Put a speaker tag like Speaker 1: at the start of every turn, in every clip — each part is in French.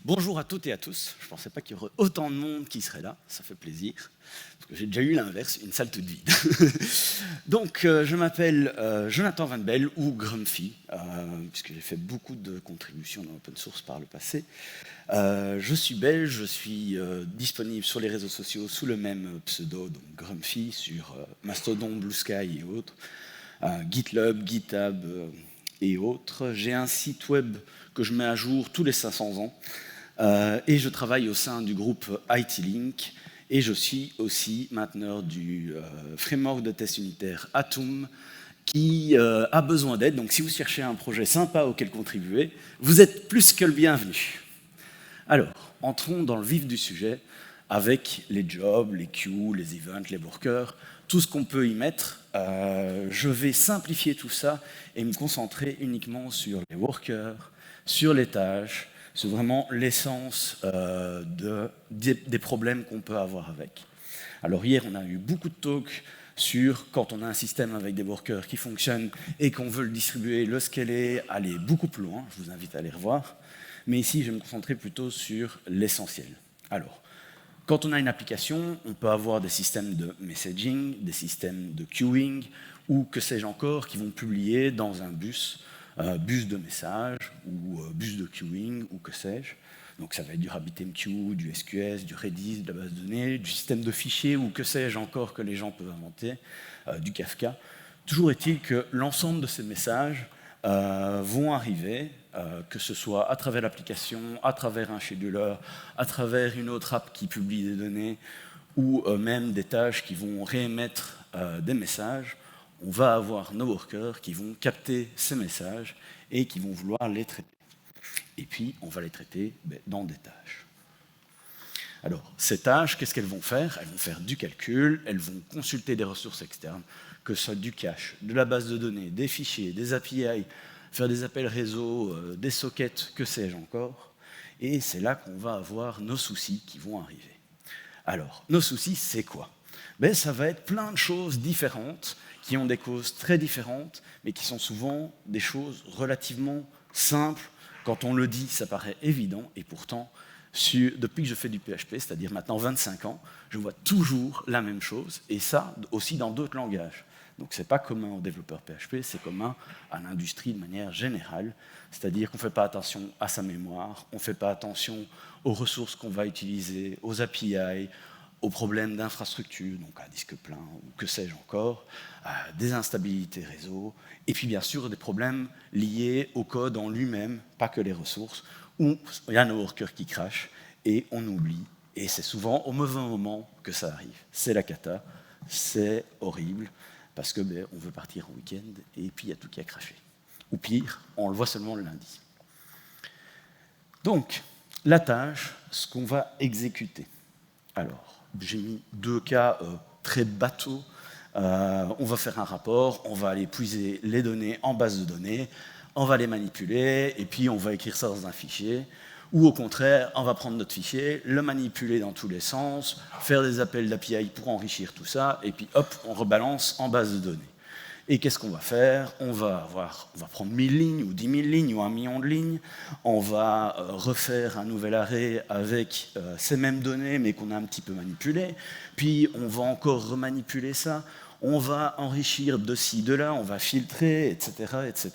Speaker 1: Bonjour à toutes et à tous. Je ne pensais pas qu'il y aurait autant de monde qui serait là. Ça fait plaisir. Parce que j'ai déjà eu l'inverse, une salle toute vide. Donc, je m'appelle Jonathan Van Belle ou Grumpy, puisque j'ai fait beaucoup de contributions dans l'open source par le passé. Je suis belge, je suis disponible sur les réseaux sociaux sous le même pseudo, donc Grumpy, sur Mastodon, Blue Sky et autres, GitLab, GitHub et autres. J'ai un site web que je mets à jour tous les 500 ans. Et je travaille au sein du groupe IT-Link et je suis aussi mainteneur du framework de test unitaire Atom qui a besoin d'aide. Donc si vous cherchez un projet sympa auquel contribuer, vous êtes plus que le bienvenu. Alors, entrons dans le vif du sujet avec les jobs, les queues, les events, les workers, tout ce qu'on peut y mettre. Je vais simplifier tout ça et me concentrer uniquement sur les workers, sur les tâches, c'est vraiment l'essence des problèmes qu'on peut avoir avec. Alors hier, on a eu beaucoup de talks sur quand on a un système avec des workers qui fonctionnent et qu'on veut le distribuer, le scaler, aller beaucoup plus loin. Je vous invite à aller revoir. Mais ici, je vais me concentrer plutôt sur l'essentiel. Alors, quand on a une application, on peut avoir des systèmes de messaging, des systèmes de queuing, ou que sais-je encore, qui vont publier dans un bus de messages, ou bus de queuing, ou que sais-je. Donc ça va être du RabbitMQ, du SQS, du Redis, de la base de données, du système de fichiers, ou que sais-je encore que les gens peuvent inventer, du Kafka. Toujours est-il que l'ensemble de ces messages vont arriver, que ce soit à travers l'application, à travers un scheduler, à travers une autre app qui publie des données, ou même des tâches qui vont réémettre des messages. On va avoir nos workers qui vont capter ces messages et qui vont vouloir les traiter. Et puis, on va les traiter dans des tâches. Alors, ces tâches, qu'est-ce qu'elles vont faire? Elles vont faire du calcul, elles vont consulter des ressources externes, que ce soit du cache, de la base de données, des fichiers, des API, faire des appels réseau, des sockets, que sais-je encore. Et c'est là qu'on va avoir nos soucis qui vont arriver. Alors, nos soucis, c'est quoi? Ça va être plein de choses différentes, qui ont des causes très différentes, mais qui sont souvent des choses relativement simples. Quand on le dit, ça paraît évident, et pourtant, depuis que je fais du PHP, c'est-à-dire maintenant 25 ans, je vois toujours la même chose, et ça aussi dans d'autres langages. Donc ce n'est pas commun aux développeurs PHP, c'est commun à l'industrie de manière générale, c'est-à-dire qu'on ne fait pas attention à sa mémoire, on ne fait pas attention aux ressources qu'on va utiliser, aux API, aux problèmes d'infrastructure, donc un disque plein ou que sais-je encore, des instabilités réseau, et puis bien sûr des problèmes liés au code en lui-même, pas que les ressources, où il y a nos workers qui crachent et on oublie, et c'est souvent au mauvais moment que ça arrive. C'est la cata, c'est horrible, parce que on veut partir en week-end et puis il y a tout qui a craché. Ou pire, on le voit seulement le lundi. Donc, la tâche, ce qu'on va exécuter. Alors, j'ai mis deux cas très bateaux. On va faire un rapport, on va aller puiser les données en base de données, on va les manipuler, et puis on va écrire ça dans un fichier. Ou au contraire, on va prendre notre fichier, le manipuler dans tous les sens, faire des appels d'API pour enrichir tout ça, et puis hop, on rebalance en base de données. Et qu'est-ce qu'on va faire? On va prendre 1000 lignes, ou 10 000 lignes, ou 1 million de lignes. On va refaire un nouvel array avec ces mêmes données, mais qu'on a un petit peu manipulées. Puis on va encore remanipuler ça. On va enrichir de ci, de là, on va filtrer, etc., etc.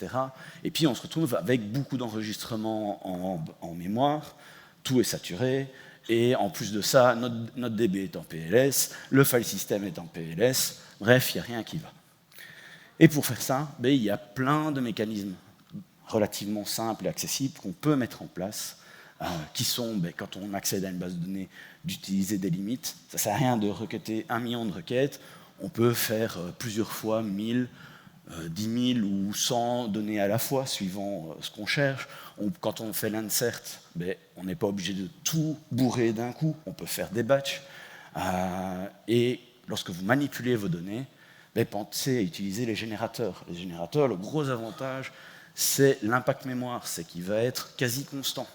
Speaker 1: Et puis on se retrouve avec beaucoup d'enregistrements en mémoire. Tout est saturé. Et en plus de ça, notre DB est en PLS, le file system est en PLS. Bref, il n'y a rien qui va. Et pour faire ça, il y a plein de mécanismes relativement simples et accessibles qu'on peut mettre en place, qui sont, quand on accède à une base de données, d'utiliser des limites. Ça ne sert à rien de requêter 1 million de requêtes. On peut faire plusieurs fois 1000, 10 000 ou 100 données à la fois, suivant ce qu'on cherche. Quand on fait l'insert, on n'est pas obligé de tout bourrer d'un coup. On peut faire des batchs. Et lorsque vous manipulez vos données, pensez à utiliser les générateurs. Les générateurs, le gros avantage, c'est l'impact mémoire, c'est qu'il va être quasi constant.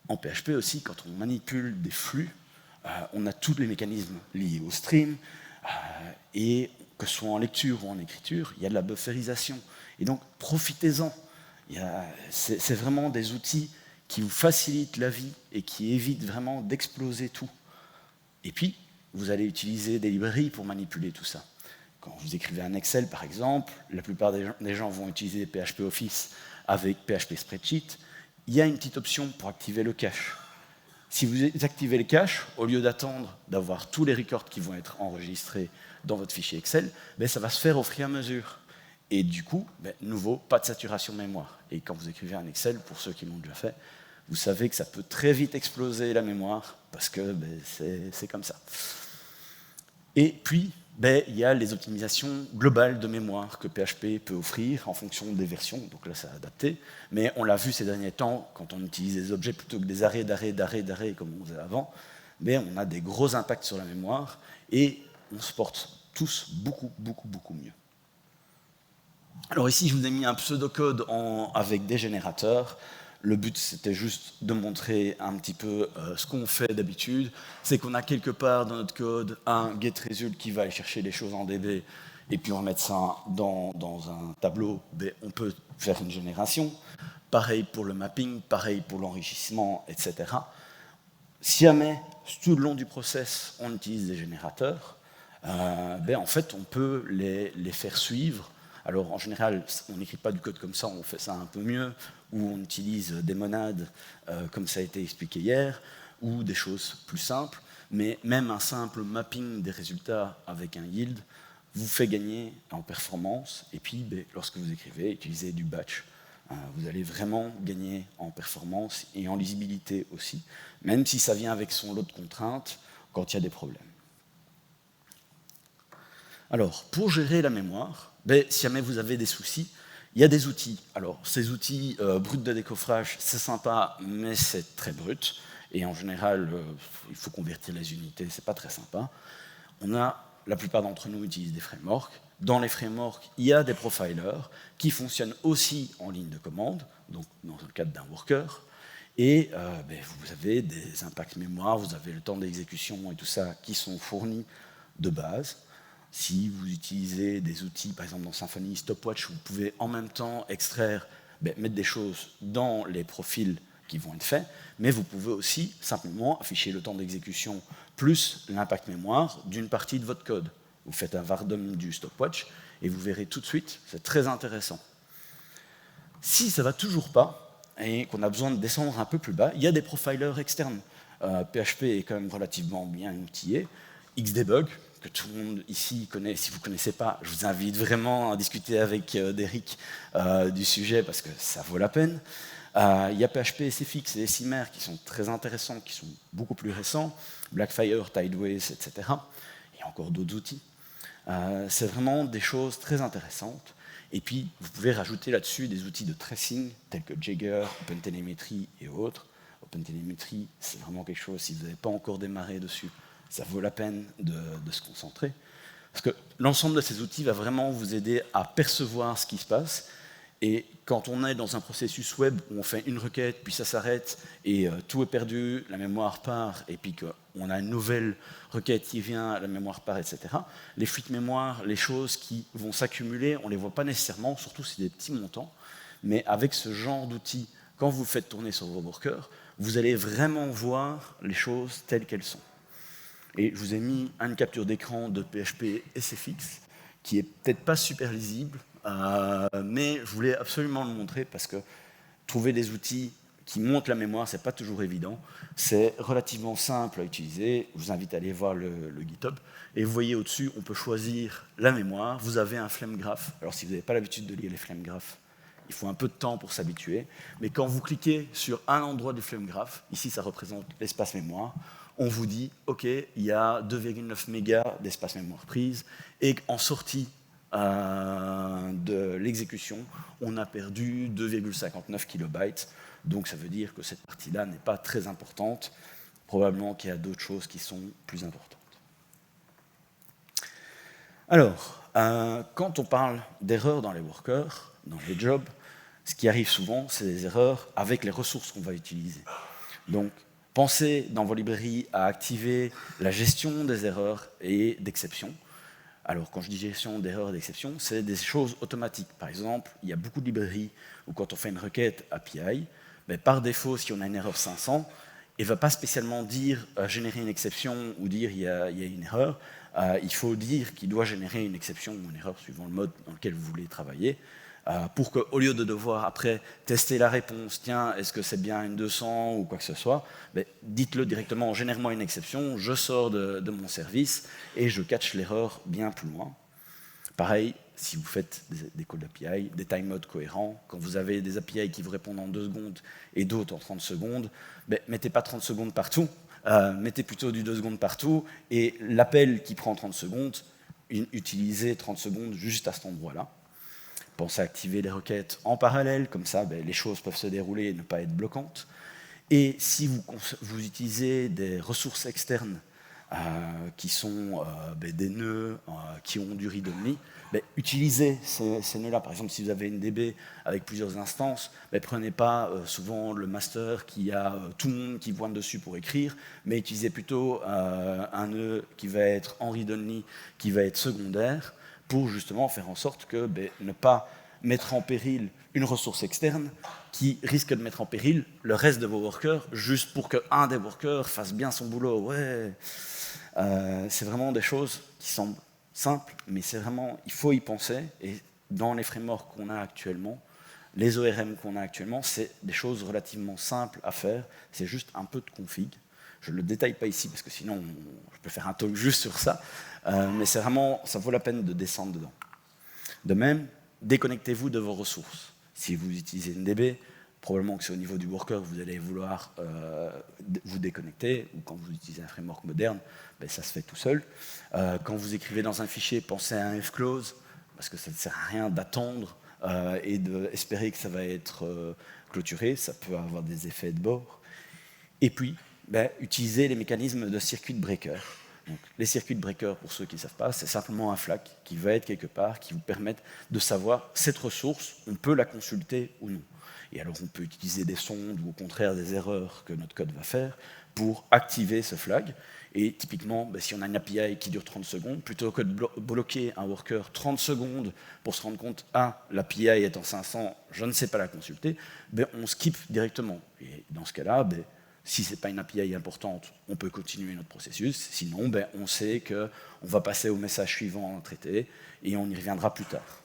Speaker 1: En PHP aussi, quand on manipule des flux, on a tous les mécanismes liés au stream, et que ce soit en lecture ou en écriture, il y a de la bufferisation. Et donc, profitez-en. C'est vraiment des outils qui vous facilite la vie et qui évite vraiment d'exploser tout. Et puis, vous allez utiliser des librairies pour manipuler tout ça. Quand vous écrivez un Excel, par exemple, la plupart des gens vont utiliser PHP Office avec PHP Spreadsheet. Il y a une petite option pour activer le cache. Si vous activez le cache, au lieu d'attendre d'avoir tous les records qui vont être enregistrés dans votre fichier Excel, ça va se faire au fur et à mesure. Et du coup, nouveau, pas de saturation mémoire. Et quand vous écrivez un Excel, pour ceux qui l'ont déjà fait, vous savez que ça peut très vite exploser la mémoire, parce que c'est comme ça. Et puis, il y a les optimisations globales de mémoire que PHP peut offrir en fonction des versions, donc là c'est adapté, mais on l'a vu ces derniers temps, quand on utilise des objets plutôt que des arrêts, d'arrêts, comme on faisait avant, on a des gros impacts sur la mémoire, et on se porte tous beaucoup mieux. Alors ici, je vous ai mis un pseudocode avec des générateurs. Le but, c'était juste de montrer un petit peu ce qu'on fait d'habitude. C'est qu'on a quelque part dans notre code un getResult qui va aller chercher les choses en DB, et puis on va mettre ça dans un tableau. On peut faire une génération. Pareil pour le mapping, pareil pour l'enrichissement, etc. Si jamais, tout le long du process, on utilise des générateurs, en fait, on peut les faire suivre. Alors, en général, on n'écrit pas du code comme ça, on fait ça un peu mieux, ou on utilise des monades, comme ça a été expliqué hier, ou des choses plus simples. Mais même un simple mapping des résultats avec un yield vous fait gagner en performance. Et puis, lorsque vous écrivez, utilisez du batch, vous allez vraiment gagner en performance et en lisibilité aussi, même si ça vient avec son lot de contraintes quand il y a des problèmes. Alors, pour gérer la mémoire, si jamais vous avez des soucis, il y a des outils. Alors, ces outils bruts de décoffrage, c'est sympa, mais c'est très brut. Et en général, il faut convertir les unités, c'est pas très sympa. La plupart d'entre nous utilisent des frameworks. Dans les frameworks, il y a des profilers qui fonctionnent aussi en ligne de commande, donc dans le cadre d'un worker. Et vous avez des impacts mémoire, vous avez le temps d'exécution et tout ça qui sont fournis de base. Si vous utilisez des outils, par exemple dans Symfony, Stopwatch, vous pouvez en même temps extraire, mettre des choses dans les profils qui vont être faits, mais vous pouvez aussi simplement afficher le temps d'exécution plus l'impact mémoire d'une partie de votre code. Vous faites un vardom du Stopwatch et vous verrez tout de suite, c'est très intéressant. Si ça ne va toujours pas et qu'on a besoin de descendre un peu plus bas, il y a des profilers externes. PHP est quand même relativement bien outillé. Xdebug, que tout le monde ici connaît. Si vous ne connaissez pas, je vous invite vraiment à discuter avec Derrick du sujet parce que ça vaut la peine. Il y a PHP SFX et SIMR qui sont très intéressants, qui sont beaucoup plus récents. Blackfire, Tideways, etc. Il y a encore d'autres outils. C'est vraiment des choses très intéressantes. Et puis, vous pouvez rajouter là-dessus des outils de tracing tels que Jagger, OpenTelemetry et autres. OpenTelemetry, c'est vraiment quelque chose, si vous n'avez pas encore démarré dessus, ça vaut la peine de se concentrer. Parce que l'ensemble de ces outils va vraiment vous aider à percevoir ce qui se passe. Et quand on est dans un processus web où on fait une requête, puis ça s'arrête, et tout est perdu, la mémoire part, et puis qu'on a une nouvelle requête qui vient, la mémoire part, etc., les fuites mémoire, les choses qui vont s'accumuler, on ne les voit pas nécessairement, surtout si c'est des petits montants, mais avec ce genre d'outils, quand vous faites tourner sur vos workers, vous allez vraiment voir les choses telles qu'elles sont. Et je vous ai mis une capture d'écran de PHP SFX, qui est peut-être pas super lisible, mais je voulais absolument le montrer parce que trouver des outils qui montent la mémoire, c'est pas toujours évident. C'est relativement simple à utiliser. Je vous invite à aller voir le GitHub. Et vous voyez au-dessus, on peut choisir la mémoire. Vous avez un flame graph. Alors si vous n'avez pas l'habitude de lire les flame graphs, il faut un peu de temps pour s'habituer. Mais quand vous cliquez sur un endroit du flame graph, ici ça représente l'espace mémoire, on vous dit, OK, il y a 2,9 mégas d'espace mémoire prise, et en sortie de l'exécution, on a perdu 2,59 kilobytes. Donc ça veut dire que cette partie-là n'est pas très importante. Probablement qu'il y a d'autres choses qui sont plus importantes. Alors, quand on parle d'erreurs dans les workers, dans les jobs, ce qui arrive souvent, c'est des erreurs avec les ressources qu'on va utiliser. Donc, pensez dans vos librairies à activer la gestion des erreurs et d'exceptions. Alors, quand je dis gestion d'erreurs et d'exceptions, c'est des choses automatiques. Par exemple, il y a beaucoup de librairies où quand on fait une requête API, ben, par défaut, si on a une erreur 500, il ne va pas spécialement dire générer une exception ou dire il y a une erreur. Il faut dire qu'il doit générer une exception ou une erreur suivant le mode dans lequel vous voulez travailler, pour qu'au lieu de devoir après tester la réponse, tiens, est-ce que c'est bien une 200 ou quoi que ce soit, ben, dites-le directement, génère-moi une exception, je sors de mon service et je catch l'erreur bien plus loin. Pareil, si vous faites des calls d'API, des time modes cohérents, quand vous avez des API qui vous répondent en 2 secondes et d'autres en 30 secondes, ben, mettez pas 30 secondes partout, mettez plutôt du 2 secondes partout, et l'appel qui prend 30 secondes, utilisez 30 secondes juste à cet endroit-là. Pensez à activer les requêtes en parallèle, comme ça ben, les choses peuvent se dérouler et ne pas être bloquantes. Et si vous utilisez des ressources externes qui sont ben, des nœuds qui ont du read-only, ben, utilisez ces nœuds-là. Par exemple, si vous avez une DB avec plusieurs instances, ben, prenez pas souvent le master qui a tout le monde qui pointe dessus pour écrire, mais utilisez plutôt un nœud qui va être en read-only, qui va être secondaire, pour justement faire en sorte que ben, ne pas mettre en péril une ressource externe qui risque de mettre en péril le reste de vos workers, juste pour qu'un des workers fasse bien son boulot. Ouais. C'est vraiment des choses qui semblent simples, mais c'est vraiment, il faut y penser. Et dans les frameworks qu'on a actuellement, les ORM qu'on a actuellement, c'est des choses relativement simples à faire. C'est juste un peu de config. Je ne le détaille pas ici, parce que sinon, je peux faire un talk juste sur ça. Mais c'est vraiment, ça vaut la peine de descendre dedans. De même, déconnectez-vous de vos ressources. Si vous utilisez une DB, probablement que c'est au niveau du worker que vous allez vouloir vous déconnecter, ou quand vous utilisez un framework moderne, ben, ça se fait tout seul. Quand vous écrivez dans un fichier, pensez à un fclose, parce que ça ne sert à rien d'attendre et d'espérer que ça va être clôturé, ça peut avoir des effets de bord. Et puis, ben, utilisez les mécanismes de circuit breaker. Donc, les circuits breaker, pour ceux qui ne savent pas, c'est simplement un flag qui va être quelque part, qui vous permettent de savoir cette ressource, on peut la consulter ou non. Et alors on peut utiliser des sondes ou au contraire des erreurs que notre code va faire pour activer ce flag. Et typiquement, ben, si on a une API qui dure 30 secondes, plutôt que de bloquer un worker 30 secondes pour se rendre compte, ah, l'API est en 500, je ne sais pas la consulter, ben, on skip directement. Et dans ce cas-là, ben, si ce n'est pas une API importante, on peut continuer notre processus. Sinon, ben, on sait qu'on va passer au message suivant à traiter et on y reviendra plus tard.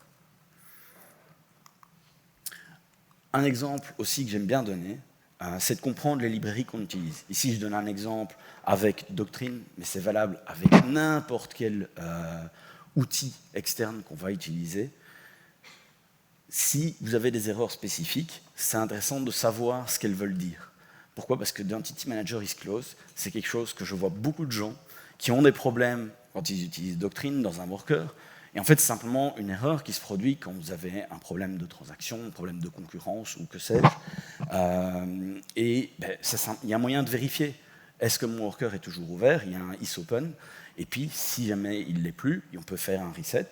Speaker 1: Un exemple aussi que j'aime bien donner, c'est de comprendre les librairies qu'on utilise. Ici, je donne un exemple avec Doctrine, mais c'est valable avec n'importe quel outil externe qu'on va utiliser. Si vous avez des erreurs spécifiques, c'est intéressant de savoir ce qu'elles veulent dire. Pourquoi? Parce que Entity Manager is closed, c'est quelque chose que je vois beaucoup de gens qui ont des problèmes quand ils utilisent Doctrine dans un worker. Et en fait, c'est simplement une erreur qui se produit quand vous avez un problème de transaction, un problème de concurrence ou que sais-je. Et ben, il y a un moyen de vérifier. Est-ce que mon worker est toujours ouvert? Il y a un isOpen. Et puis, si jamais il ne l'est plus, on peut faire un reset.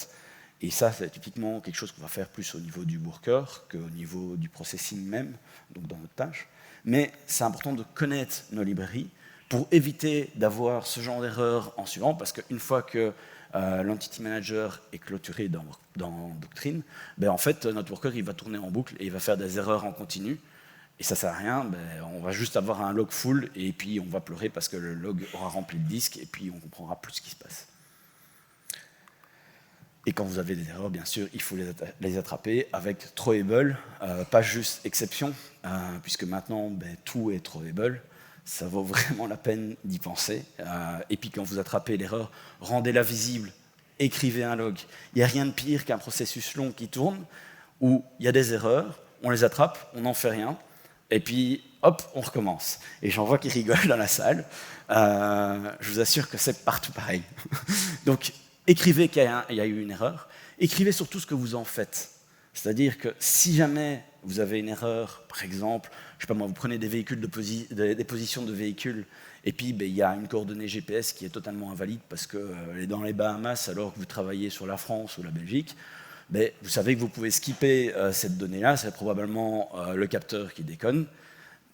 Speaker 1: Et ça, c'est typiquement quelque chose qu'on va faire plus au niveau du worker qu'au niveau du processing même, donc dans notre tâche. Mais c'est important de connaître nos librairies pour éviter d'avoir ce genre d'erreur en suivant, parce qu'une fois que l'entity manager est clôturé dans Doctrine, ben en fait, notre worker il va tourner en boucle et il va faire des erreurs en continu. Et ça ne sert à rien, ben, on va juste avoir un log full et puis on va pleurer parce que le log aura rempli le disque et puis on comprendra plus ce qui se passe. Et quand vous avez des erreurs, bien sûr, il faut les attraper avec throwable, pas juste exception, puisque maintenant, ben, tout est throwable. Ça vaut vraiment la peine d'y penser. Et puis quand vous attrapez l'erreur, rendez-la visible, écrivez un log. Il n'y a rien de pire qu'un processus long qui tourne, où il y a des erreurs, on les attrape, on n'en fait rien, et puis hop, on recommence. Et j'en vois qui rigolent dans la salle. Je vous assure que c'est partout pareil. Donc, écrivez qu'il y a eu une erreur. Écrivez surtout ce que vous en faites. C'est-à-dire que si jamais vous avez une erreur, par exemple, je sais pas moi, vous prenez des véhicules des positions de véhicules, et puis ben, il y a une coordonnée GPS qui est totalement invalide parce qu'elle est dans les Bahamas alors que vous travaillez sur la France ou la Belgique, ben, vous savez que vous pouvez skipper cette donnée-là, c'est probablement le capteur qui déconne.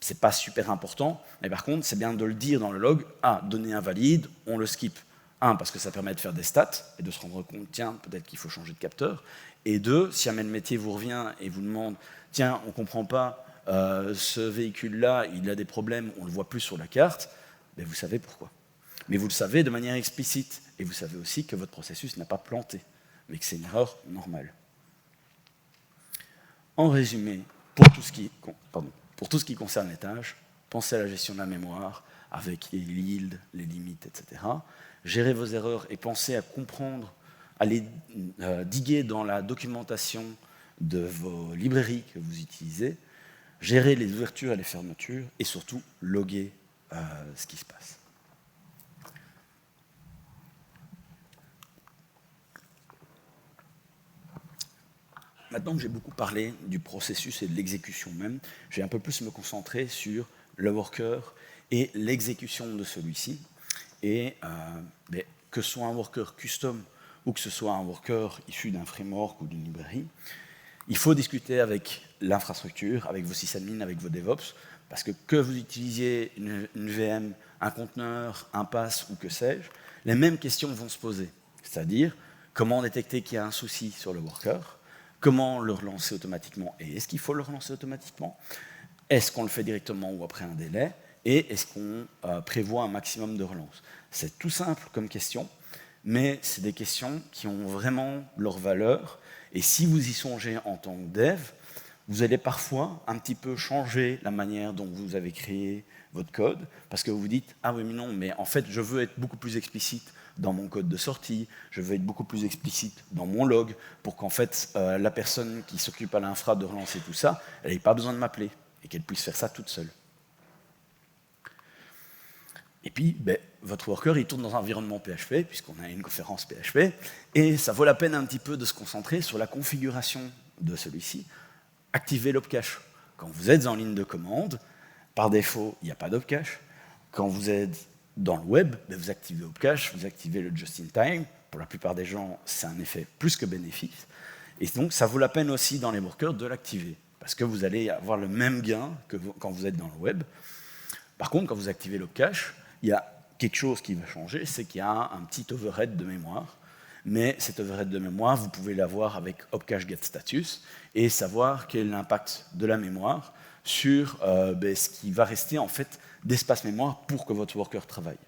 Speaker 1: C'est pas super important, mais par contre, c'est bien de le dire dans le log. Ah, donnée invalide, on le skip. Un, parce que ça permet de faire des stats et de se rendre compte, tiens, peut-être qu'il faut changer de capteur. Et deux, si jamais le métier vous revient et vous demande, tiens, on ne comprend pas, ce véhicule-là, il a des problèmes, on ne le voit plus sur la carte, mais vous savez pourquoi. Mais vous le savez de manière explicite, et vous savez aussi que votre processus n'a pas planté, mais que c'est une erreur normale. En résumé, pour tout ce qui concerne les tâches, pensez à la gestion de la mémoire, avec les yields, les limites, etc. Gérez vos erreurs et pensez à comprendre, à les diguer dans la documentation de vos librairies que vous utilisez, gérez les ouvertures et les fermetures, et surtout, loguer ce qui se passe. Maintenant que j'ai beaucoup parlé du processus et de l'exécution même, je vais un peu plus me concentrer sur le worker et l'exécution de celui-ci. Et que ce soit un worker custom ou que ce soit un worker issu d'un framework ou d'une librairie, il faut discuter avec l'infrastructure, avec vos sysadmins, avec vos DevOps, parce que vous utilisiez une VM, un conteneur, un pass ou que sais-je, les mêmes questions vont se poser. C'est-à-dire, comment détecter qu'il y a un souci sur le worker, comment le relancer automatiquement, et est-ce qu'il faut le relancer automatiquement? Est-ce qu'on le fait directement ou après un délai? Et est-ce qu'on prévoit un maximum de relance? C'est tout simple comme question, mais c'est des questions qui ont vraiment leur valeur. Et si vous y songez en tant que dev, vous allez parfois un petit peu changer la manière dont vous avez créé votre code, parce que vous vous dites « Ah oui, mais non, mais en fait, je veux être beaucoup plus explicite dans mon code de sortie, je veux être beaucoup plus explicite dans mon log, pour qu'en fait, la personne qui s'occupe à l'infra de relancer tout ça, elle n'ait pas besoin de m'appeler, et qu'elle puisse faire ça toute seule. » Et puis, votre worker, il tourne dans un environnement PHP, puisqu'on a une conférence PHP, et ça vaut la peine un petit peu de se concentrer sur la configuration de celui-ci. Activez l'opcache. Quand vous êtes en ligne de commande, par défaut, il n'y a pas d'opcache. Quand vous êtes dans le web, vous activez opcache, vous activez le just-in-time. Pour la plupart des gens, c'est un effet plus que bénéfice. Et donc, ça vaut la peine aussi dans les workers de l'activer, parce que vous allez avoir le même gain que quand vous êtes dans le web. Par contre, quand vous activez l'opcache, il y a quelque chose qui va changer, c'est qu'il y a un petit overhead de mémoire. Mais cet overhead de mémoire, vous pouvez l'avoir avec opcache get status et savoir quel est l'impact de la mémoire sur ce qui va rester en fait d'espace mémoire pour que votre worker travaille.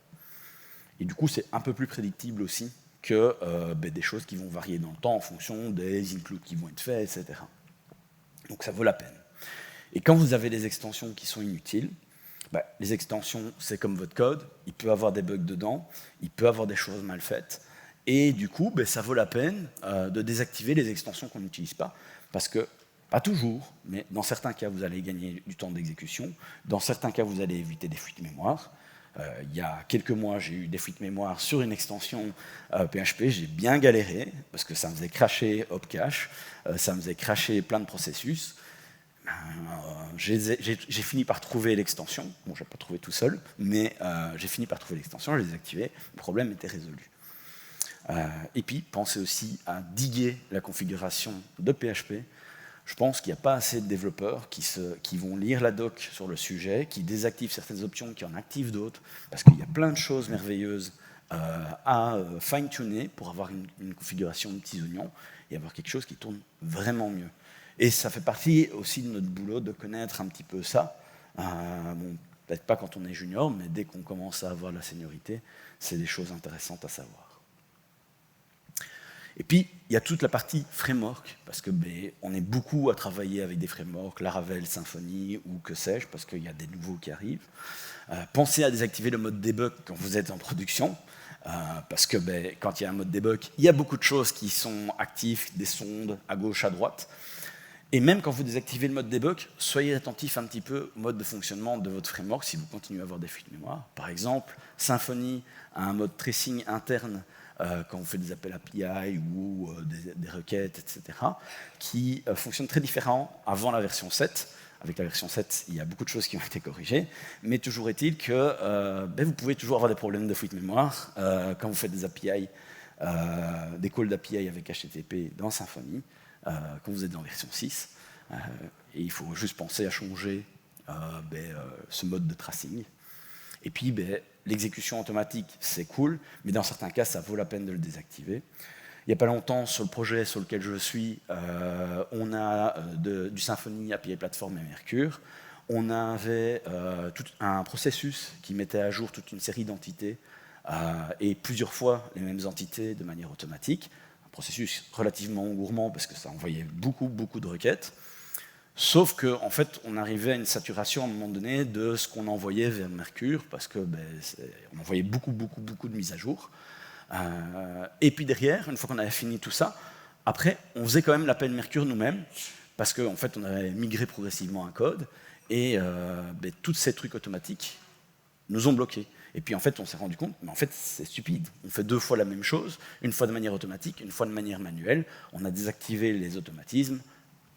Speaker 1: Et du coup, c'est un peu plus prédictible aussi que des choses qui vont varier dans le temps en fonction des includes qui vont être faits, etc. Donc ça vaut la peine. Et quand vous avez des extensions qui sont inutiles, les extensions, c'est comme votre code, il peut avoir des bugs dedans, il peut avoir des choses mal faites, et du coup, ça vaut la peine de désactiver les extensions qu'on n'utilise pas, parce que, pas toujours, mais dans certains cas, vous allez gagner du temps d'exécution, dans certains cas, vous allez éviter des fuites mémoire. Il y a quelques mois, j'ai eu des fuites mémoire sur une extension PHP, j'ai bien galéré, parce que ça me faisait crasher opcache, ça me faisait crasher plein de processus. J'ai fini par trouver l'extension. Bon, je n'ai pas trouvé tout seul, mais j'ai fini par trouver l'extension, je l'ai désactivée, le problème était résolu. Et puis, pensez aussi à diguer la configuration de PHP. Je pense qu'il n'y a pas assez de développeurs qui vont lire la doc sur le sujet, qui désactivent certaines options, qui en activent d'autres, parce qu'il y a plein de choses merveilleuses à fine-tuner pour avoir une configuration de petits oignons et avoir quelque chose qui tourne vraiment mieux. Et ça fait partie aussi de notre boulot de connaître un petit peu ça. Bon, peut-être pas quand on est junior, mais dès qu'on commence à avoir la seniorité, c'est des choses intéressantes à savoir. Et puis, il y a toute la partie framework, parce que on est beaucoup à travailler avec des frameworks, Laravel, Symfony ou que sais-je, parce qu'il y a des nouveaux qui arrivent. Pensez à désactiver le mode debug quand vous êtes en production, parce que quand il y a un mode debug, il y a beaucoup de choses qui sont actives, des sondes à gauche, à droite. Et même quand vous désactivez le mode debug, soyez attentif un petit peu au mode de fonctionnement de votre framework si vous continuez à avoir des fuites de mémoire. Par exemple, Symfony a un mode tracing interne quand vous faites des appels API ou des requêtes, etc., qui fonctionne très différent avant la version 7. Avec la version 7, il y a beaucoup de choses qui ont été corrigées, mais toujours est-il que vous pouvez toujours avoir des problèmes de fuite de mémoire quand vous faites des API, des calls d'API avec HTTP dans Symfony. Quand vous êtes dans version 6, et il faut juste penser à changer ce mode de tracing. Et puis, l'exécution automatique, c'est cool, mais dans certains cas, ça vaut la peine de le désactiver. Il n'y a pas longtemps, sur le projet sur lequel je suis, on a du Symfony, API Platform et Mercure. On avait tout un processus qui mettait à jour toute une série d'entités et plusieurs fois les mêmes entités de manière automatique. Un processus relativement gourmand parce que ça envoyait beaucoup de requêtes. Sauf qu'en fait, on arrivait à une saturation à un moment donné de ce qu'on envoyait vers Mercure parce que on envoyait beaucoup de mises à jour. Et puis derrière, une fois qu'on avait fini tout ça, après, on faisait quand même l'appel Mercure nous-mêmes, parce qu'en fait, on avait migré progressivement un code, et tous ces trucs automatiques nous ont bloqués. Et puis en fait, on s'est rendu compte, mais en fait, c'est stupide. On fait 2 fois la même chose, une fois de manière automatique, une fois de manière manuelle. On a désactivé les automatismes,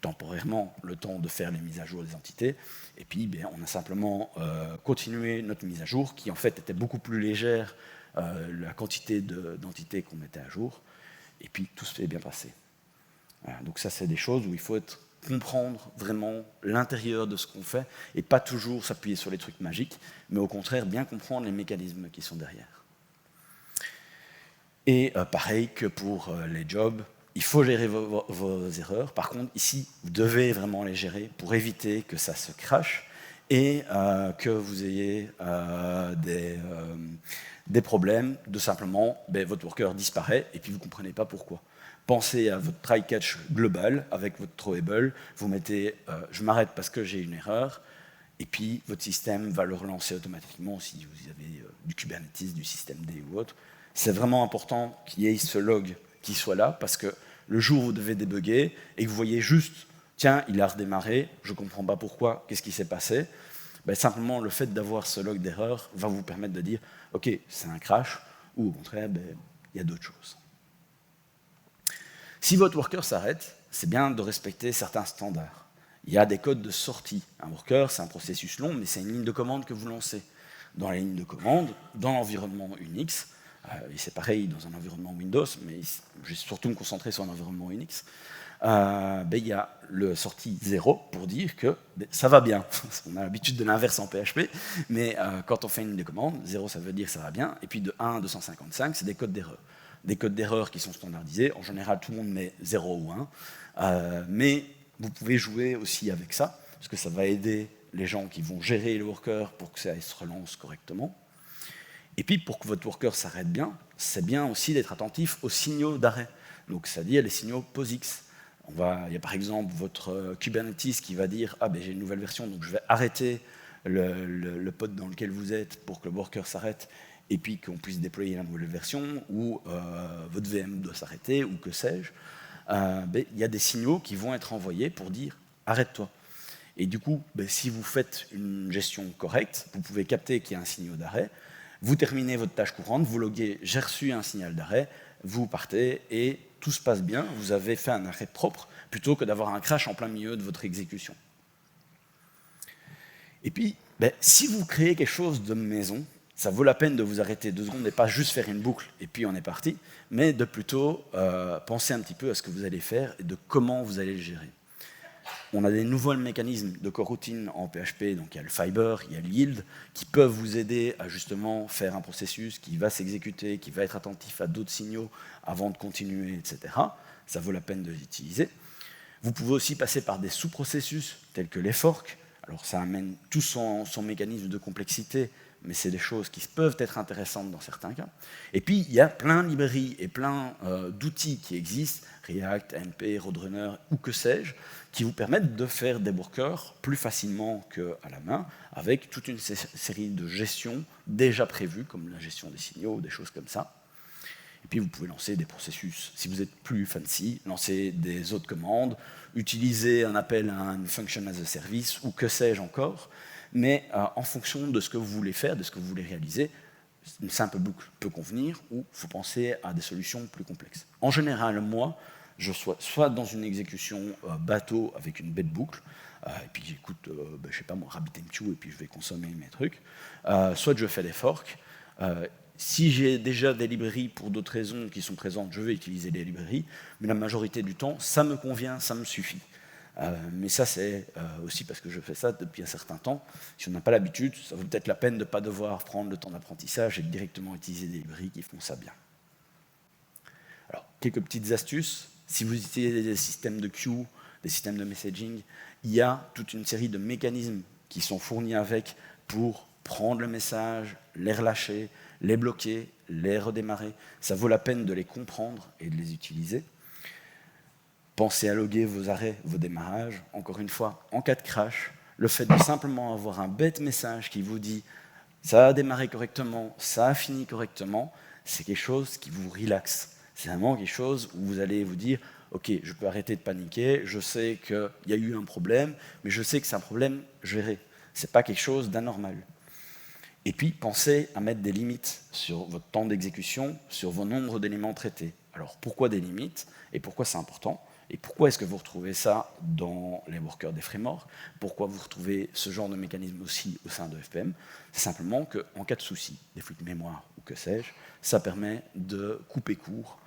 Speaker 1: temporairement, le temps de faire les mises à jour des entités, et puis on a simplement continué notre mise à jour, qui en fait était beaucoup plus légère, la quantité d'entités qu'on mettait à jour, et puis tout s'est bien passé. Voilà, donc ça, c'est des choses où il faut comprendre vraiment l'intérieur de ce qu'on fait, et pas toujours s'appuyer sur les trucs magiques, mais au contraire, bien comprendre les mécanismes qui sont derrière. Et pareil que pour les jobs, il faut gérer vos erreurs. Par contre, ici, vous devez vraiment les gérer pour éviter que ça se crache, et que vous ayez des problèmes de simplement, votre worker disparaît et puis vous ne comprenez pas pourquoi. Pensez à votre try-catch global avec votre throwable, vous mettez je m'arrête parce que j'ai une erreur, et puis votre système va le relancer automatiquement si vous avez du Kubernetes, du système D ou autre. C'est vraiment important qu'il y ait ce log qui soit là, parce que le jour où vous devez débugger et que vous voyez juste, tiens, il a redémarré, je ne comprends pas pourquoi, qu'est-ce qui s'est passé, simplement le fait d'avoir ce log d'erreur va vous permettre de dire, ok, c'est un crash, ou au contraire, il y a d'autres choses. Si votre worker s'arrête, c'est bien de respecter certains standards. Il y a des codes de sortie. Un worker, c'est un processus long, mais c'est une ligne de commande que vous lancez. Dans la ligne de commande, dans l'environnement Unix, et c'est pareil dans un environnement Windows, mais je vais surtout me concentrer sur un environnement Unix, il y a le sortie 0 pour dire que ça va bien. On a l'habitude de l'inverse en PHP, mais quand on fait une ligne de commande, 0 ça veut dire que ça va bien, et puis de 1 à 255, c'est des codes d'erreur. Des codes d'erreur qui sont standardisés. En général, tout le monde met 0 ou 1, mais vous pouvez jouer aussi avec ça, parce que ça va aider les gens qui vont gérer le worker pour que ça se relance correctement. Et puis, pour que votre worker s'arrête bien, c'est bien aussi d'être attentif aux signaux d'arrêt, donc c'est-à-dire les signaux POSIX. Il y a par exemple votre Kubernetes qui va dire « Ah, j'ai une nouvelle version, donc je vais arrêter le pod dans lequel vous êtes pour que le worker s'arrête, et puis qu'on puisse déployer la nouvelle version, ou votre VM doit s'arrêter, ou que sais-je. » Il y a des signaux qui vont être envoyés pour dire « Arrête-toi ». Et du coup, si vous faites une gestion correcte, vous pouvez capter qu'il y a un signal d'arrêt, vous terminez votre tâche courante, vous loguez « J'ai reçu un signal d'arrêt », vous partez et tout se passe bien, vous avez fait un arrêt propre, plutôt que d'avoir un crash en plein milieu de votre exécution. Et puis, si vous créez quelque chose de maison, ça vaut la peine de vous arrêter 2 secondes et pas juste faire une boucle et puis on est parti, mais de plutôt penser un petit peu à ce que vous allez faire et de comment vous allez le gérer. On a des nouveaux mécanismes de coroutine en PHP, donc il y a le fiber, il y a le yield, qui peuvent vous aider à justement faire un processus qui va s'exécuter, qui va être attentif à d'autres signaux avant de continuer, etc. Ça vaut la peine de les utiliser. Vous pouvez aussi passer par des sous-processus tels que les forks. Alors ça amène tout son mécanisme de complexité, mais c'est des choses qui peuvent être intéressantes dans certains cas. Et puis, il y a plein de librairies et plein d'outils qui existent, React, AMP, Roadrunner, ou que sais-je, qui vous permettent de faire des workers plus facilement qu'à la main, avec toute une série de gestions déjà prévues, comme la gestion des signaux, des choses comme ça. Et puis, vous pouvez lancer des processus. Si vous êtes plus fancy, lancer des autres commandes, utiliser un appel à une function as a service, ou que sais-je encore, mais en fonction de ce que vous voulez faire, de ce que vous voulez réaliser, une simple boucle peut convenir, ou il faut penser à des solutions plus complexes. En général, moi, je sois soit dans une exécution bateau avec une bête boucle, et puis j'écoute, je sais pas moi, RabbitMQ, et puis je vais consommer mes trucs, soit je fais des forks. Si j'ai déjà des librairies pour d'autres raisons qui sont présentes, je vais utiliser des librairies, mais la majorité du temps, ça me convient, ça me suffit. Mais ça, c'est aussi parce que je fais ça depuis un certain temps. Si on n'a pas l'habitude, ça vaut peut-être la peine de ne pas devoir prendre le temps d'apprentissage et de directement utiliser des librairies qui font ça bien. Alors, quelques petites astuces. Si vous utilisez des systèmes de queue, des systèmes de messaging, il y a toute une série de mécanismes qui sont fournis avec pour prendre le message, les relâcher, les bloquer, les redémarrer. Ça vaut la peine de les comprendre et de les utiliser. Pensez à loguer vos arrêts, vos démarrages. Encore une fois, en cas de crash, le fait de simplement avoir un bête message qui vous dit « ça a démarré correctement, ça a fini correctement », c'est quelque chose qui vous relaxe. C'est vraiment quelque chose où vous allez vous dire « ok, je peux arrêter de paniquer, je sais qu'il y a eu un problème, mais je sais que c'est un problème géré. Ce n'est pas quelque chose d'anormal. » Et puis, pensez à mettre des limites sur votre temps d'exécution, sur vos nombres d'éléments traités. Alors, pourquoi des limites et pourquoi c'est important? Et pourquoi est-ce que vous retrouvez ça dans les workers des frameworks? Pourquoi vous retrouvez ce genre de mécanisme aussi au sein de FPM? C'est simplement qu'en cas de souci, des fuites de mémoire ou que sais-je, ça permet de couper court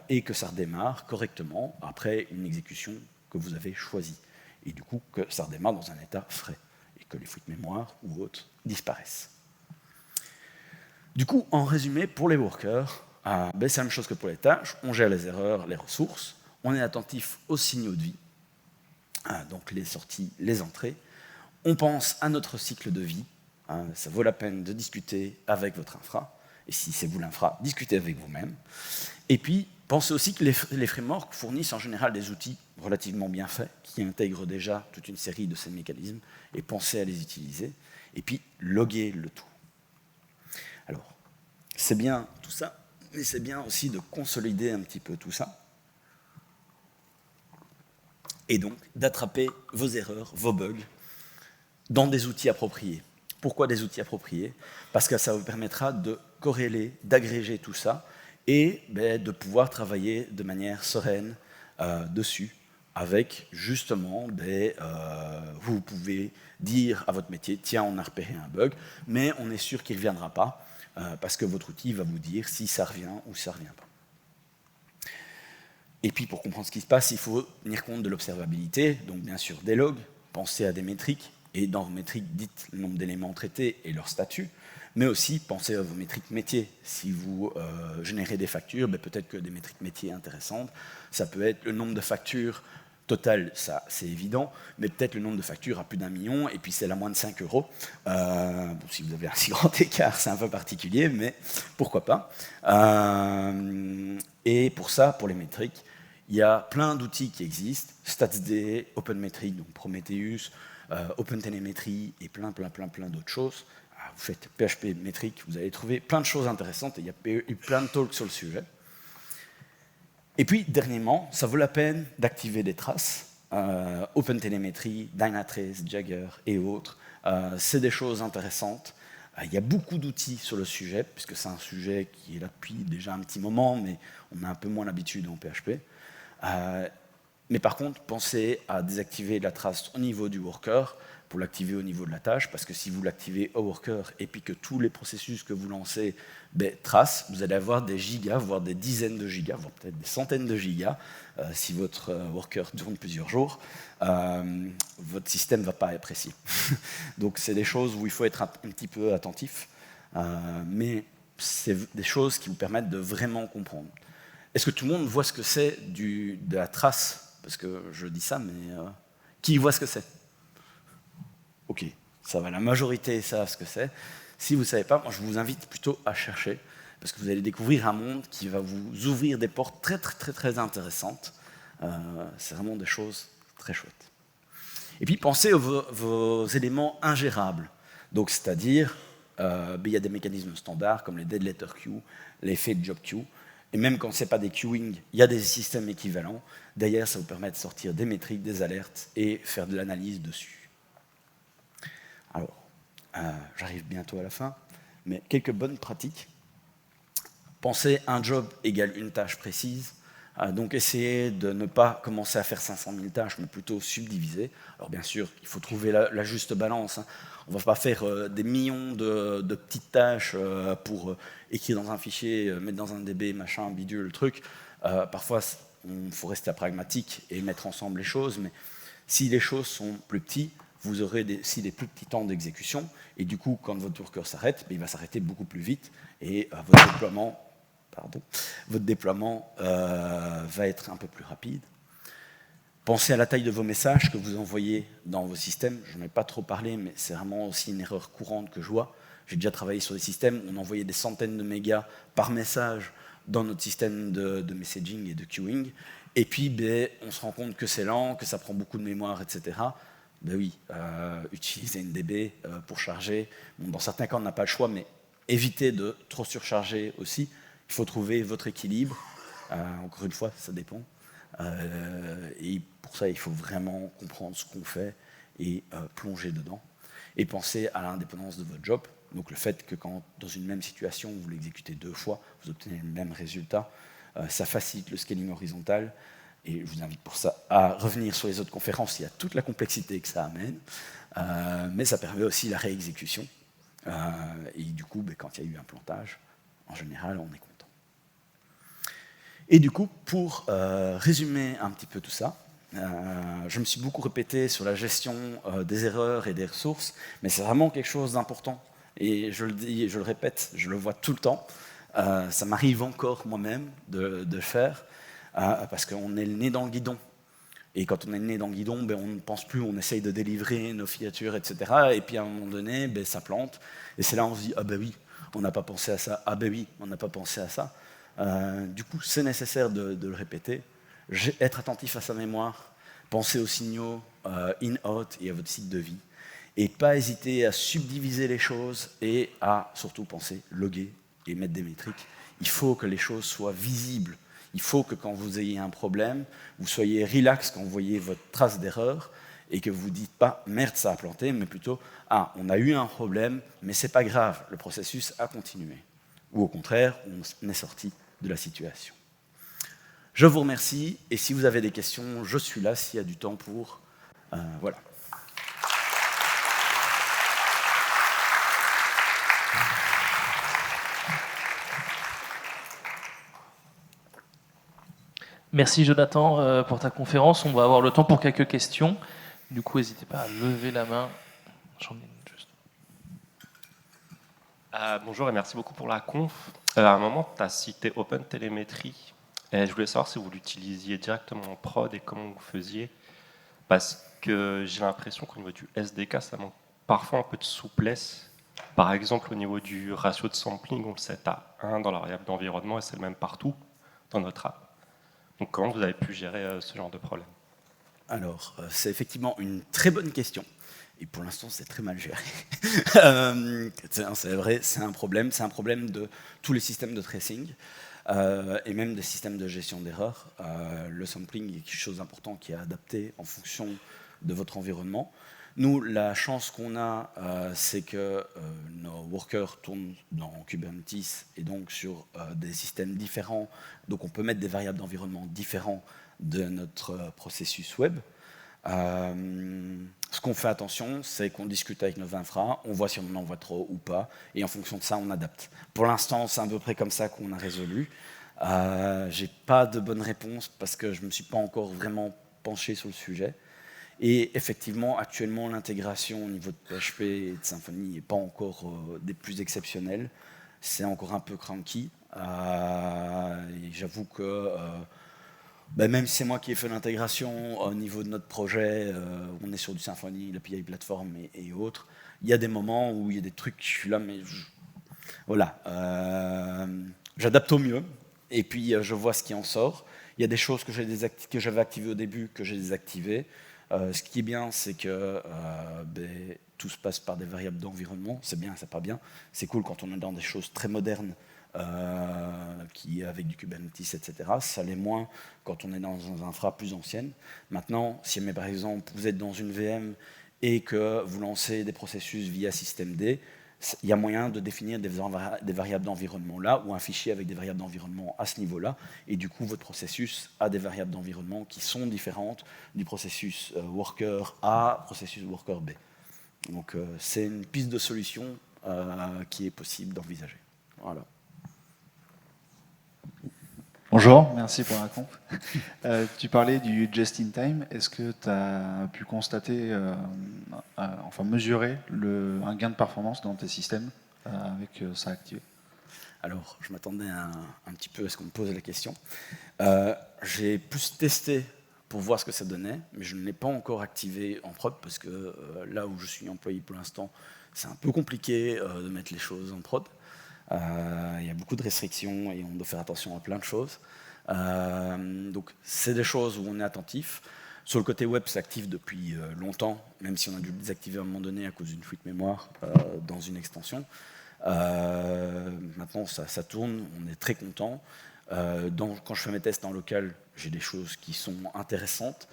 Speaker 1: et que ça redémarre correctement après une exécution que vous avez choisie. Et du coup, que ça redémarre dans un état frais et que les fuites de mémoire ou autres disparaissent. Du coup, en résumé, pour les workers, c'est la même chose que pour les tâches. On gère les erreurs, les ressources. On est attentif aux signaux de vie, donc les sorties, les entrées. On pense à notre cycle de vie. Ça vaut la peine de discuter avec votre infra. Et si c'est vous l'infra, discutez avec vous-même. Et puis, pensez aussi que les frameworks fournissent en général des outils relativement bien faits, qui intègrent déjà toute une série de ces mécanismes, et pensez à les utiliser. Et puis, loguez le tout. Alors, c'est bien tout ça, mais c'est bien aussi de consolider un petit peu tout ça. Et donc d'attraper vos erreurs, vos bugs, dans des outils appropriés. Pourquoi des outils appropriés? Parce que ça vous permettra de corréler, d'agréger tout ça, et de pouvoir travailler de manière sereine dessus, avec justement vous pouvez dire à votre métier, tiens, on a repéré un bug, mais on est sûr qu'il ne reviendra pas, parce que votre outil va vous dire si ça revient ou si ça ne revient pas. Et puis, pour comprendre ce qui se passe, il faut tenir compte de l'observabilité, donc bien sûr des logs, pensez à des métriques, et dans vos métriques, dites le nombre d'éléments traités et leur statut, mais aussi pensez à vos métriques métiers. Si vous générez des factures, peut-être que des métriques métiers intéressantes, ça peut être le nombre de factures totales, ça c'est évident, mais peut-être le nombre de factures à plus d'1 million, et puis c'est à moins de 5 €. Bon, si vous avez un si grand écart, c'est un peu particulier, mais pourquoi pas. Et pour ça, pour les métriques, il y a plein d'outils qui existent, StatsD, OpenMetric, donc Prometheus, OpenTelemetry et plein d'autres choses. Vous faites PHP métrique, vous allez trouver plein de choses intéressantes et il y a eu plein de talks sur le sujet. Et puis, dernièrement, ça vaut la peine d'activer des traces. OpenTelemetry, Dynatrace, Jagger et autres, c'est des choses intéressantes. Il y a beaucoup d'outils sur le sujet, puisque c'est un sujet qui est là depuis déjà un petit moment, mais on a un peu moins l'habitude en PHP. Mais par contre, pensez à désactiver la trace au niveau du worker pour l'activer au niveau de la tâche, parce que si vous l'activez au worker et puis que tous les processus que vous lancez tracent, vous allez avoir des gigas, voire des dizaines de gigas, voire peut-être des centaines de gigas. Si votre worker tourne plusieurs jours, votre système ne va pas apprécier. Donc c'est des choses où il faut être un petit peu attentif, mais c'est des choses qui vous permettent de vraiment comprendre. Est-ce que tout le monde voit ce que c'est de la trace? Parce que je dis ça, mais qui voit ce que c'est? Ok, ça va, la majorité savent ce que c'est. Si vous ne savez pas, moi je vous invite plutôt à chercher, parce que vous allez découvrir un monde qui va vous ouvrir des portes très intéressantes. C'est vraiment des choses très chouettes. Et puis pensez à vos éléments ingérables. Donc c'est-à-dire, il y a des mécanismes standards comme les dead letter queue, les failed job queue. Et même quand ce n'est pas des queuing, il y a des systèmes équivalents. D'ailleurs, ça vous permet de sortir des métriques, des alertes et faire de l'analyse dessus. Alors, j'arrive bientôt à la fin, mais quelques bonnes pratiques. Pensez un job égale une tâche précise. Donc essayez de ne pas commencer à faire 500 000 tâches, mais plutôt subdiviser. Alors bien sûr, il faut trouver la juste balance. On ne va pas faire des millions de petites tâches pour écrire dans un fichier, mettre dans un DB, machin, bidule, le truc. Parfois, il faut rester pragmatique et mettre ensemble les choses, mais si les choses sont plus petites, vous aurez des plus petits temps d'exécution, et du coup, quand votre worker s'arrête, il va s'arrêter beaucoup plus vite, et votre déploiement votre déploiement va être un peu plus rapide. Pensez à la taille de vos messages que vous envoyez dans vos systèmes. Je n'en ai pas trop parlé, mais c'est vraiment aussi une erreur courante que je vois. J'ai déjà travaillé sur des systèmes où on envoyait des centaines de mégas par message dans notre système de messaging et de queuing. Et puis, on se rend compte que c'est lent, que ça prend beaucoup de mémoire, etc. Ben oui, utiliser NDB pour charger. Bon, dans certains cas, on n'a pas le choix, mais évitez de trop surcharger aussi. Il faut trouver votre équilibre. Encore une fois, ça dépend. Et pour ça, il faut vraiment comprendre ce qu'on fait et plonger dedans. Et penser à l'indépendance de votre job. Donc le fait que quand, dans une même situation, vous l'exécutez 2 fois, vous obtenez le même résultat. Ça facilite le scaling horizontal. Et je vous invite pour ça à revenir sur les autres conférences. Il y a toute la complexité que ça amène. Mais ça permet aussi la réexécution. Et du coup, quand il y a eu un plantage, en général, on est content. Et du coup, pour résumer un petit peu tout ça, je me suis beaucoup répété sur la gestion des erreurs et des ressources, mais c'est vraiment quelque chose d'important. Et je le dis, je le répète, je le vois tout le temps. Ça m'arrive encore moi-même de le faire, parce qu'on est le nez dans le guidon. Et quand on est le nez dans le guidon, on ne pense plus, on essaye de délivrer nos filatures, etc. Et puis à un moment donné, ça plante. Et c'est là où on se dit, ah ben oui, on n'a pas pensé à ça. Ah ben oui, on n'a pas pensé à ça. Du coup, c'est nécessaire de le répéter. Être attentif à sa mémoire, penser aux signaux in-out et à votre cycle de vie. Et pas hésiter à subdiviser les choses et à surtout penser loguer et mettre des métriques. Il faut que les choses soient visibles. Il faut que quand vous ayez un problème, vous soyez relax quand vous voyez votre trace d'erreur et que vous ne dites pas « merde, ça a planté », mais plutôt « ah, on a eu un problème, mais c'est pas grave, le processus a continué ». Ou au contraire, on est sorti de la situation. Je vous remercie et si vous avez des questions, je suis là s'il y a du temps pour... voilà.
Speaker 2: Merci Jonathan pour ta conférence. On va avoir le temps pour quelques questions. Du coup, n'hésitez pas à lever la main. J'en ai une juste.
Speaker 3: Bonjour et merci beaucoup pour la conf. À un moment, tu as cité OpenTelemetry. Et je voulais savoir si vous l'utilisiez directement en prod et comment vous faisiez. Parce que j'ai l'impression qu'au niveau du SDK, ça manque parfois un peu de souplesse. Par exemple, au niveau du ratio de sampling, on le set à 1 dans la variable d'environnement et c'est le même partout dans notre app. Donc comment vous avez pu gérer ce genre de problème?
Speaker 1: Alors, c'est effectivement une très bonne question. Et pour l'instant, c'est très mal géré. C'est vrai, c'est un problème. C'est un problème de tous les systèmes de tracing et même des systèmes de gestion d'erreurs. Le sampling est quelque chose d'important qui est adapté en fonction de votre environnement. Nous, la chance qu'on a, c'est que nos workers tournent dans Kubernetes et donc sur des systèmes différents. Donc on peut mettre des variables d'environnement différents de notre processus web. Ce qu'on fait attention, c'est qu'on discute avec nos infras, on voit si on en envoie trop ou pas, et en fonction de ça, on adapte. Pour l'instant, c'est à peu près comme ça qu'on a résolu. J'ai pas de bonne réponse parce que je me suis pas encore vraiment penché sur le sujet. Et effectivement, actuellement, l'intégration au niveau de PHP et de Symfony n'est pas encore des plus exceptionnelles. C'est encore un peu cranky. Et j'avoue que même si c'est moi qui ai fait l'intégration au niveau de notre projet, on est sur du Symfony, l'API Platform et autres. Il y a des moments où il y a des trucs, je suis là, mais voilà. J'adapte au mieux et puis je vois ce qui en sort. Il y a des choses que j'avais activées au début que j'ai désactivées. Ce qui est bien, c'est que tout se passe par des variables d'environnement. C'est bien, c'est pas bien. C'est cool quand on est dans des choses très modernes, avec du Kubernetes, etc. Ça l'est moins quand on est dans un infra plus ancienne. Maintenant, si par exemple vous êtes dans une VM et que vous lancez des processus via systemd, il y a moyen de définir des variables d'environnement là, ou un fichier avec des variables d'environnement à ce niveau-là, et du coup votre processus a des variables d'environnement qui sont différentes du processus worker A, processus worker B. Donc c'est une piste de solution qui est possible d'envisager. Voilà.
Speaker 4: Bonjour, merci pour la conf. Tu parlais du just-in-time. Est-ce que tu as pu constater, mesurer un gain de performance dans tes systèmes avec ça activé?
Speaker 1: Alors, je m'attendais un petit peu à ce qu'on me pose la question. J'ai plus testé pour voir ce que ça donnait, mais je ne l'ai pas encore activé en prod parce que là où je suis employé pour l'instant, c'est un peu compliqué de mettre les choses en prod. Il y a beaucoup de restrictions et on doit faire attention à plein de choses. Donc, c'est des choses où on est attentif. Sur le côté web, c'est actif depuis longtemps, même si on a dû le désactiver à un moment donné à cause d'une fuite mémoire dans une extension. Maintenant, ça tourne, on est très content. Quand je fais mes tests en local, j'ai des choses qui sont intéressantes,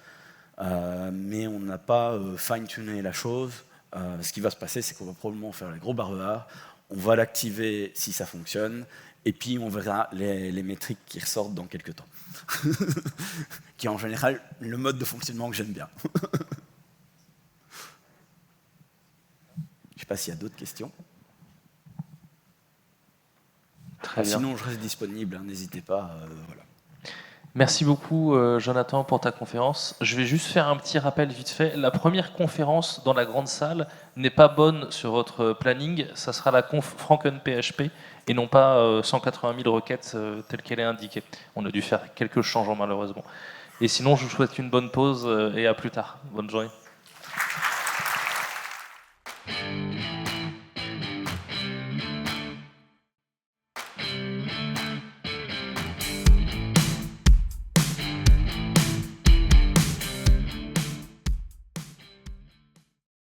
Speaker 1: mais on n'a pas fine-tuné la chose. Ce qui va se passer, c'est qu'on va probablement faire les gros barrehards, on va l'activer si ça fonctionne, et puis on verra les métriques qui ressortent dans quelques temps. Qui est en général le mode de fonctionnement que j'aime bien. Je ne sais pas s'il y a d'autres questions.
Speaker 2: Très bien.
Speaker 1: Sinon, je reste disponible, hein, n'hésitez pas. Voilà.
Speaker 2: Merci beaucoup, Jonathan, pour ta conférence. Je vais juste faire un petit rappel vite fait. La première conférence dans la grande salle n'est pas bonne sur votre planning. Ça sera la conf FrankenPHP et non pas 180 000 requêtes telle qu'elle est indiquée. On a dû faire quelques changements malheureusement. Et sinon, je vous souhaite une bonne pause et à plus tard. Bonne journée.